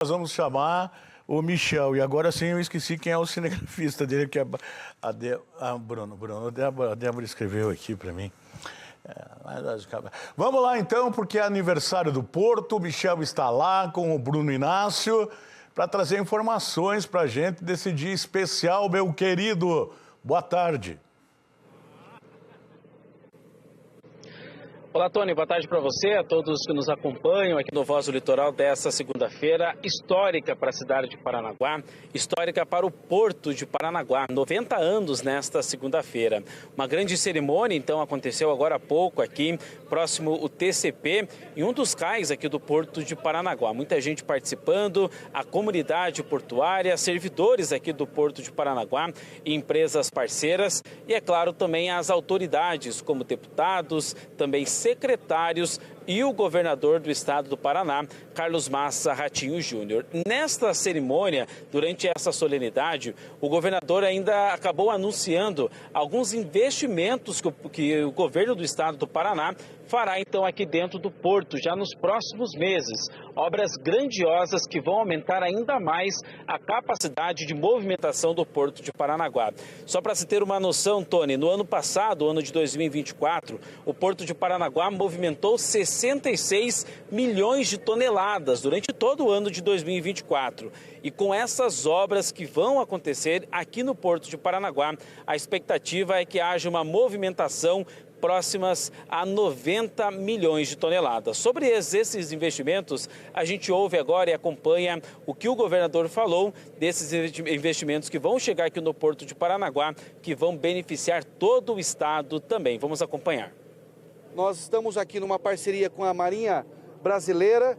Nós vamos chamar o Michel. E agora sim eu esqueci quem é o cinegrafista dele, que é Bruno. A Débora escreveu aqui para mim. Vamos lá então, porque é aniversário do Porto. O Michel está lá com o Bruno Inácio para trazer informações para a gente desse dia especial, meu querido. Boa tarde. Olá, Tony. Boa tarde para você, a todos que nos acompanham aqui no Voz do Litoral dessa segunda-feira, histórica para a cidade de Paranaguá, histórica para o Porto de Paranaguá, 90 anos nesta segunda-feira. Uma grande cerimônia, então, aconteceu agora há pouco aqui, próximo o TCP, em um dos cais aqui do Porto de Paranaguá. Muita gente participando, a comunidade portuária, servidores aqui do Porto de Paranaguá, empresas parceiras e, é claro, também as autoridades, como deputados, também secretários e o governador do estado do Paraná, Carlos Massa Ratinho Júnior. Nesta cerimônia, durante essa solenidade, o governador ainda acabou anunciando alguns investimentos que o governo do estado do Paraná fará então aqui dentro do Porto, já nos próximos meses. Obras grandiosas que vão aumentar ainda mais a capacidade de movimentação do Porto de Paranaguá. Só para se ter uma noção, Tony, no ano passado, ano de 2024, o Porto de Paranaguá movimentou 66 milhões de toneladas durante todo o ano de 2024. E com essas obras que vão acontecer aqui no Porto de Paranaguá, a expectativa é que haja uma movimentação próximas a 90 milhões de toneladas. Sobre esses investimentos, a gente ouve agora e acompanha o que o governador falou desses investimentos que vão chegar aqui no Porto de Paranaguá, que vão beneficiar todo o estado também. Vamos acompanhar. Nós estamos aqui numa parceria com a Marinha Brasileira,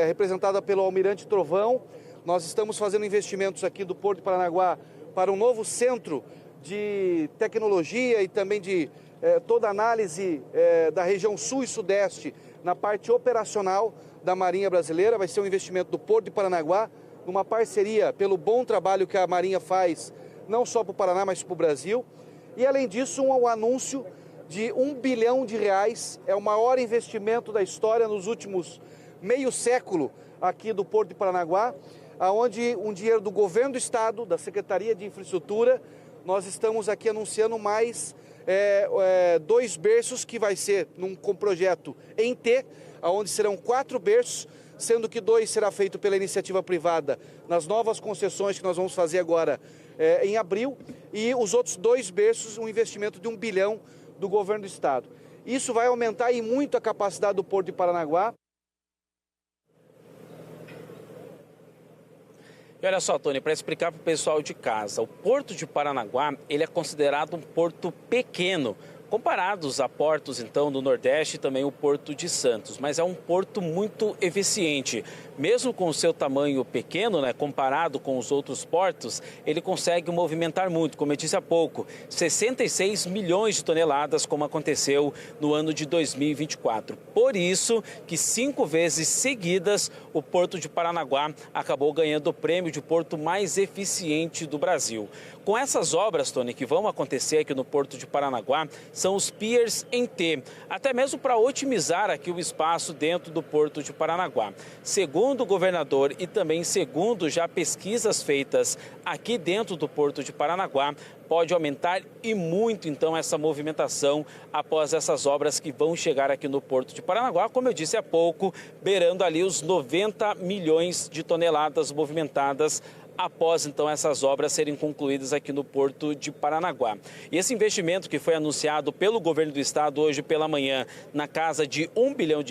representada pelo Almirante Trovão. Nós estamos fazendo investimentos aqui do Porto de Paranaguá para um novo centro de tecnologia e também de toda a análise da região sul e sudeste na parte operacional da Marinha Brasileira. Vai ser um investimento do Porto de Paranaguá, numa parceria pelo bom trabalho que a Marinha faz, não só para o Paraná, mas para o Brasil. E além disso, um anúncio de R$1 bilhão. É o maior investimento da história nos últimos meio século aqui do Porto de Paranaguá, onde um dinheiro do governo do estado, da Secretaria de Infraestrutura, nós estamos aqui anunciando mais 2 berços que vai ser com projeto em T, onde serão 4 berços, sendo que 2 será feito pela iniciativa privada nas novas concessões que nós vamos fazer agora em abril, e os outros 2 berços, um investimento de R$1 bilhão do governo do estado. Isso vai aumentar e muito a capacidade do Porto de Paranaguá. E olha só, Tony, para explicar para o pessoal de casa, o Porto de Paranaguá, ele é considerado um porto pequeno, comparados a portos, então, do Nordeste e também o Porto de Santos. Mas é um porto muito eficiente. Mesmo com o seu tamanho pequeno, né, comparado com os outros portos, ele consegue movimentar muito, como eu disse há pouco, 66 milhões de toneladas, como aconteceu no ano de 2024. Por isso que 5 vezes seguidas, o Porto de Paranaguá acabou ganhando o prêmio de porto mais eficiente do Brasil. Com essas obras, Tony, que vão acontecer aqui no Porto de Paranaguá, são os piers em T, até mesmo para otimizar aqui o espaço dentro do Porto de Paranaguá. Segundo o governador e também segundo já pesquisas feitas aqui dentro do Porto de Paranaguá, pode aumentar e muito então essa movimentação após essas obras que vão chegar aqui no Porto de Paranaguá, como eu disse há pouco, beirando ali os 90 milhões de toneladas movimentadas após, então, essas obras serem concluídas aqui no Porto de Paranaguá. E esse investimento que foi anunciado pelo governo do estado hoje pela manhã na casa de R$1 bilhão,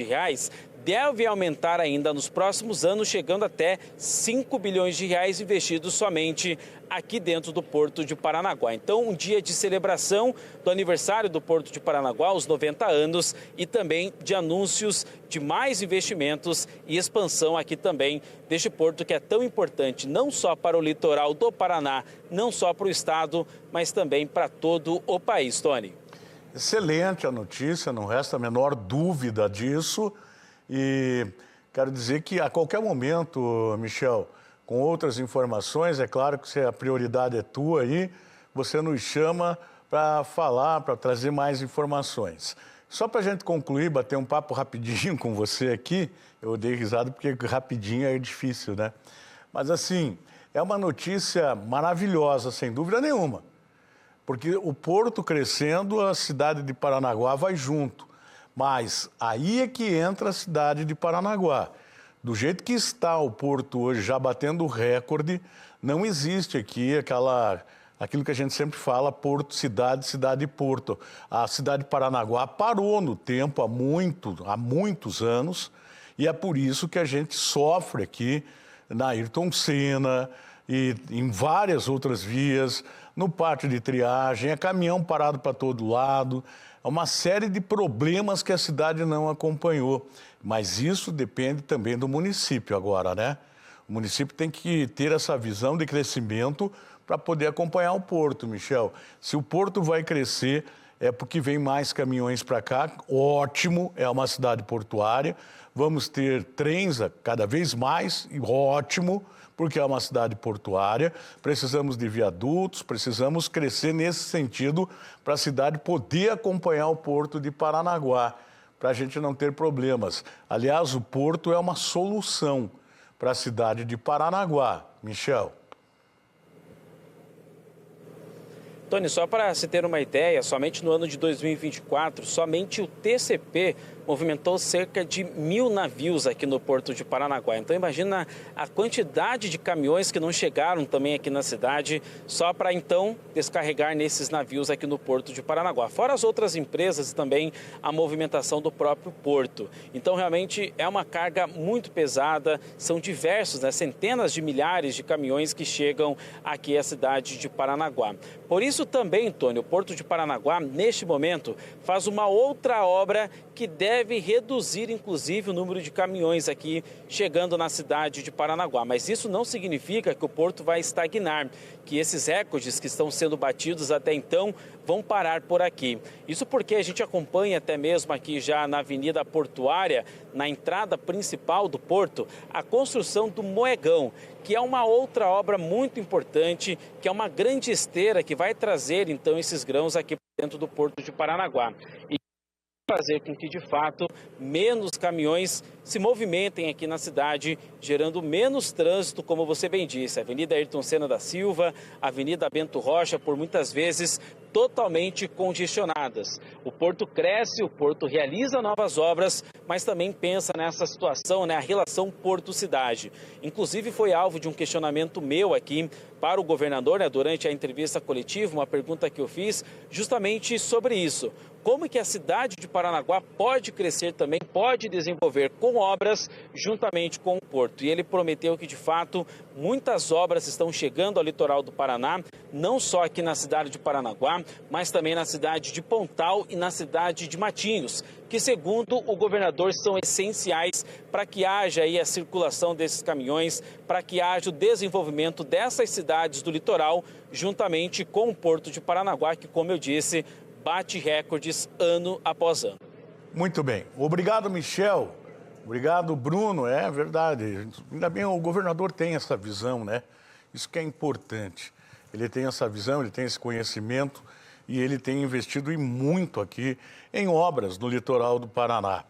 deve aumentar ainda nos próximos anos, chegando até 5 bilhões de reais investidos somente aqui dentro do Porto de Paranaguá. Então, um dia de celebração do aniversário do Porto de Paranaguá, os 90 anos, e também de anúncios de mais investimentos e expansão aqui também deste porto que é tão importante, não só para o litoral do Paraná, não só para o estado, mas também para todo o país, Tony. Excelente a notícia, não resta a menor dúvida disso. E quero dizer que a qualquer momento, Michel, com outras informações, é claro que se a prioridade é tua aí, você nos chama para falar, para trazer mais informações. Só para a gente concluir, bater um papo rapidinho com você aqui, eu dei risada porque rapidinho é difícil, né? Mas assim, é uma notícia maravilhosa, sem dúvida nenhuma, porque o porto crescendo, a cidade de Paranaguá vai junto. Mas aí é que entra a cidade de Paranaguá. Do jeito que está o porto hoje, já batendo recorde, não existe aqui aquilo que a gente sempre fala, porto-cidade, cidade-porto. A cidade de Paranaguá parou no tempo há muitos anos, e é por isso que a gente sofre aqui na Ayrton Senna e em várias outras vias, no pátio de triagem, é caminhão parado para todo lado, é uma série de problemas que a cidade não acompanhou. Mas isso depende também do município agora, né? O município tem que ter essa visão de crescimento para poder acompanhar o porto, Michel. Se o porto vai crescer, é porque vem mais caminhões para cá, ótimo, é uma cidade portuária. Vamos ter trens cada vez mais, ótimo, porque é uma cidade portuária. Precisamos de viadutos, precisamos crescer nesse sentido para a cidade poder acompanhar o porto de Paranaguá, para a gente não ter problemas. Aliás, o porto é uma solução para a cidade de Paranaguá. Michel. Tony, só para se ter uma ideia, somente no ano de 2024, somente o TCP movimentou cerca de 1.000 navios aqui no Porto de Paranaguá. Então imagina a quantidade de caminhões que não chegaram também aqui na cidade, só para então descarregar nesses navios aqui no Porto de Paranaguá. Fora as outras empresas e também a movimentação do próprio porto. Então realmente é uma carga muito pesada, são diversos, né, centenas de milhares de caminhões que chegam aqui à cidade de Paranaguá. Por isso também, Tony, o Porto de Paranaguá, neste momento, faz uma outra obra que deve reduzir, inclusive, o número de caminhões aqui chegando na cidade de Paranaguá. Mas isso não significa que o porto vai estagnar, que esses recordes que estão sendo batidos até então vão parar por aqui. Isso porque a gente acompanha até mesmo aqui já na Avenida Portuária, na entrada principal do porto, a construção do Moegão, que é uma outra obra muito importante, que é uma grande esteira que vai trazer então esses grãos aqui dentro do Porto de Paranaguá. E fazer com que, de fato, menos caminhões se movimentem aqui na cidade, gerando menos trânsito, como você bem disse. Avenida Ayrton Senna da Silva, Avenida Bento Rocha, por muitas vezes totalmente congestionadas. O porto cresce, o porto realiza novas obras, mas também pensa nessa situação, né, a relação porto-cidade. Inclusive foi alvo de um questionamento meu aqui para o governador, né, durante a entrevista coletiva, uma pergunta que eu fiz justamente sobre isso. Como que a cidade de Paranaguá pode crescer também, pode desenvolver com obras juntamente com o porto. E ele prometeu que, de fato, muitas obras estão chegando ao litoral do Paraná, não só aqui na cidade de Paranaguá, mas também na cidade de Pontal e na cidade de Matinhos, que, segundo o governador, são essenciais para que haja aí a circulação desses caminhões, para que haja o desenvolvimento dessas cidades do litoral, juntamente com o Porto de Paranaguá, que, como eu disse, bate recordes ano após ano. Muito bem. Obrigado, Michel. Obrigado, Bruno. É verdade. Ainda bem o governador tem essa visão, né? Isso que é importante. Ele tem essa visão, ele tem esse conhecimento e ele tem investido muito aqui em obras no litoral do Paraná.